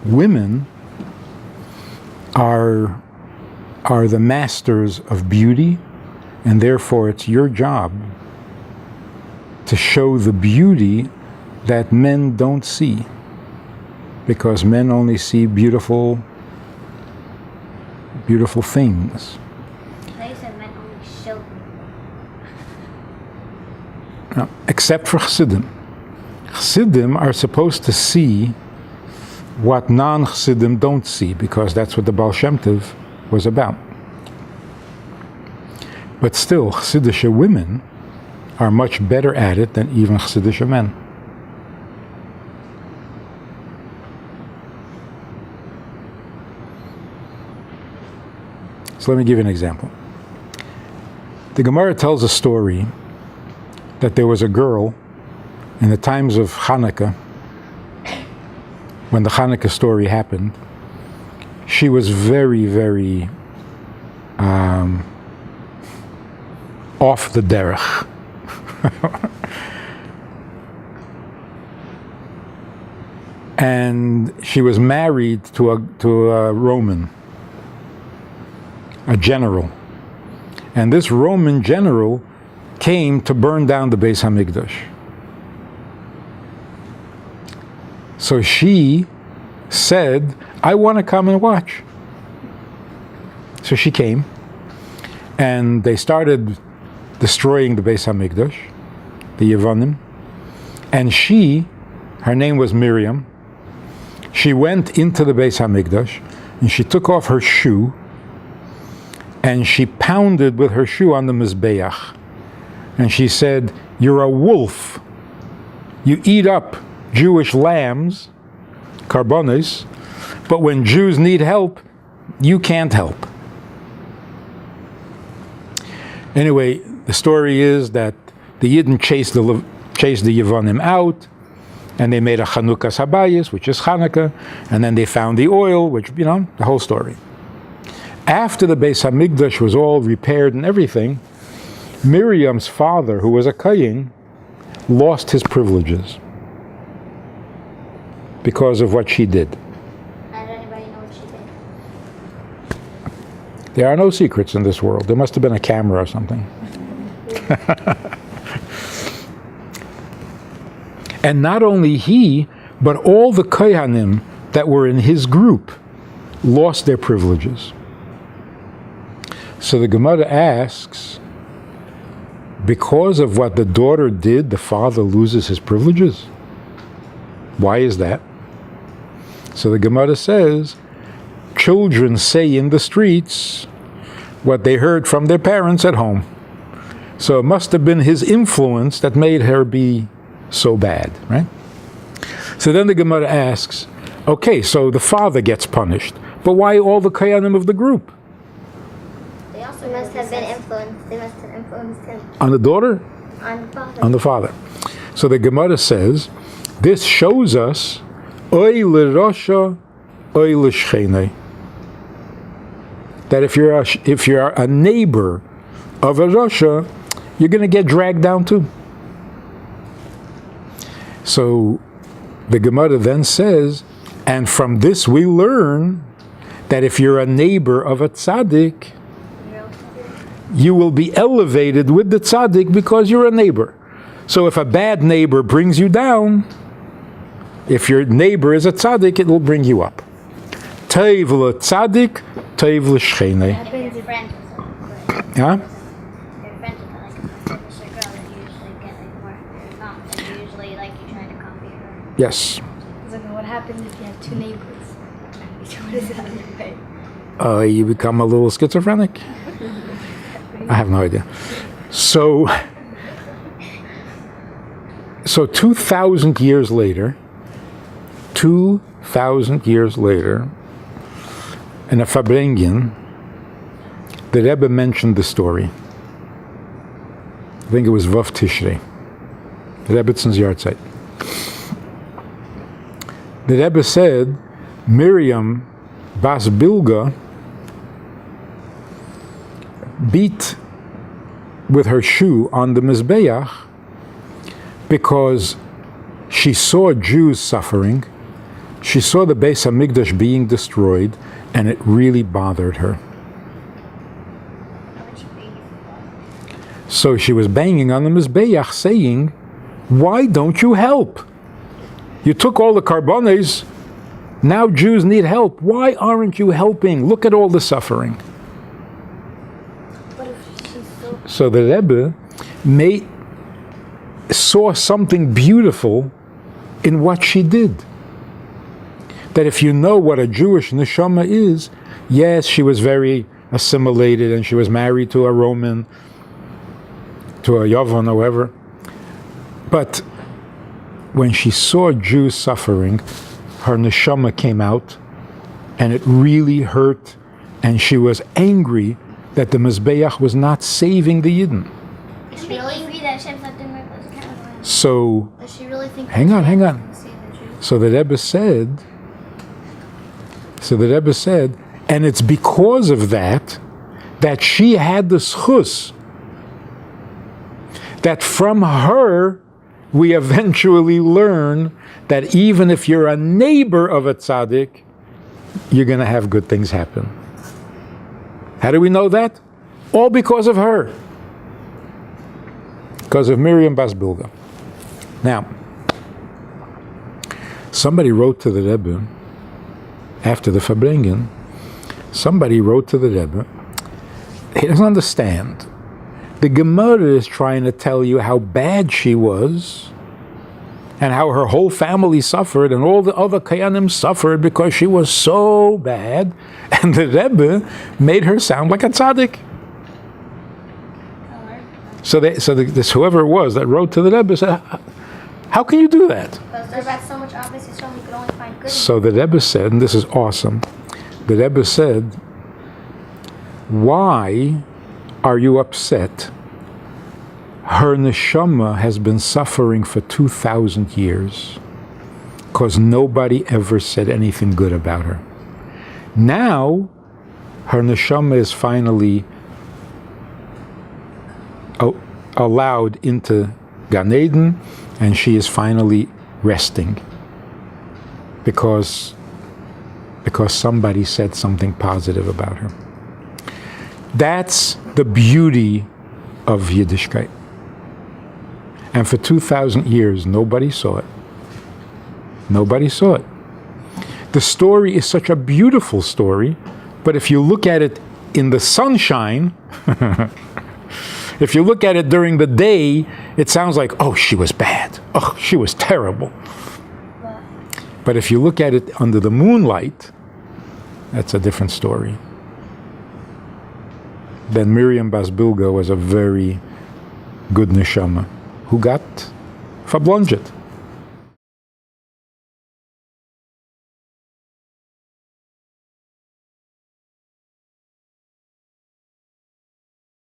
women are the masters of beauty, and therefore it's your job to show the beauty that men don't see, because men only see beautiful things. They said men only show. Now, except for Chassidim. Chassidim are supposed to see what non-Chassidim don't see, because that's what the Baal Shem Tov was about. But still, Chassidische women are much better at it than even Chassidische men. So let me give you an example. The Gemara tells a story that there was a girl in the times of Hanukkah, when the Hanukkah story happened. She was very, very off the derech. And she was married to a Roman, a general. And this Roman general came to burn down the Beis Hamikdash. So she said, I want to come and watch. So she came, and they started destroying the Beis Hamikdash, the Yevonim. And her name was Miriam, she went into the Beis Hamikdash, and she took off her shoe, and she pounded with her shoe on the Mizbeach. And she said, you're a wolf. You eat up Jewish lambs, karbonis, but when Jews need help, you can't help. Anyway, the story is that the Yidden chased the Yevonim out, and they made a Chanukah Habayis, which is Hanukkah, and then they found the oil, which, the whole story. After the Beis Hamikdash was all repaired and everything, Miriam's father, who was a Kohen, lost his privileges because of what she did. How did anybody know what she did? There are no secrets in this world. There must have been a camera or something. And not only he, but all the Kohanim that were in his group lost their privileges. So the Gemara asks, because of what the daughter did, the father loses his privileges? Why is that? So the Gemara says, children say in the streets what they heard from their parents at home. So it must have been his influence that made her be so bad, right? So then the Gemara asks, okay, so the father gets punished, but why all the Kohanim of the group? They also must have been influenced. They must have influenced him. On the daughter? On the father. On the father. So the Gemara says, this shows us, oy l'rosha, oy l'shchenei. That if you're a neighbor of a Rasha, you're going to get dragged down too. So the Gemara then says, and from this we learn that if you're a neighbor of a tzaddik, you will be elevated with the tzaddik because you're a neighbor. So if a bad neighbor brings you down, if your neighbor is a tzaddik, it will bring you up. Teiv l'tzaddik, teiv l'shchenei. Huh? Yes. What happens if you have two neighbors? What is that? You become a little schizophrenic? I have no idea. So 2,000 years later, in a Fabrengen, the Rebbe mentioned the story. I think it was Vav Tishrei, the Rebbetzon's yahrzeit. The Rebbe said, Miriam Bas Bilga beat with her shoe on the Mizbeach because she saw Jews suffering, She saw the Beis Hamikdash being destroyed, and it really bothered her. So she was banging on the Mizbeach, saying, "Why don't you help? You took all the karbones. Now Jews need help. Why aren't you helping? Look at all the suffering." What if she's so... So the Rebbe saw something beautiful in what she did. That if you know what a Jewish neshama is, yes, she was very assimilated and she was married to a Roman, to a Yavon or whatever. But when she saw Jews suffering, her neshama came out and it really hurt, and she was angry that the Mizbeach was not saving the Yidden. Does she really agree that Hashem's not doing miracles? Kind of So, does she really think? hang on. Save the Jews? So the Rebbe said, and it's because of that she had the schus, that from her we eventually learn that even if you're a neighbor of a tzaddik, you're going to have good things happen. How do we know that? All because of her. Because of Miriam Bas Bilga. Now, somebody wrote to the Rebbe, after the Farbrengen, somebody wrote to the Rebbe, he doesn't understand. The Gemara is trying to tell you how bad she was, and how her whole family suffered, and all the other Kayanim suffered because she was so bad, and the Rebbe made her sound like a tzaddik. So this whoever it was that wrote to the Rebbe said, "How can you do that?" Because there's about so much obviously, so we could only find good. So the Rebbe said, and this is awesome, the Rebbe said, "Why are you upset? Her neshama has been suffering for 2,000 years because nobody ever said anything good about her. Now, her neshama is finally allowed into Gan Eden, and she is finally resting because somebody said something positive about her." That's the beauty of Yiddishkeit. And for 2,000 years, nobody saw it. Nobody saw it. The story is such a beautiful story, but if you look at it in the sunshine, if you look at it during the day, it sounds like, oh, she was bad. Oh, she was terrible. But if you look at it under the moonlight, that's a different story. Then Miriam Bas Bilga was a very good neshama who got verblonjet.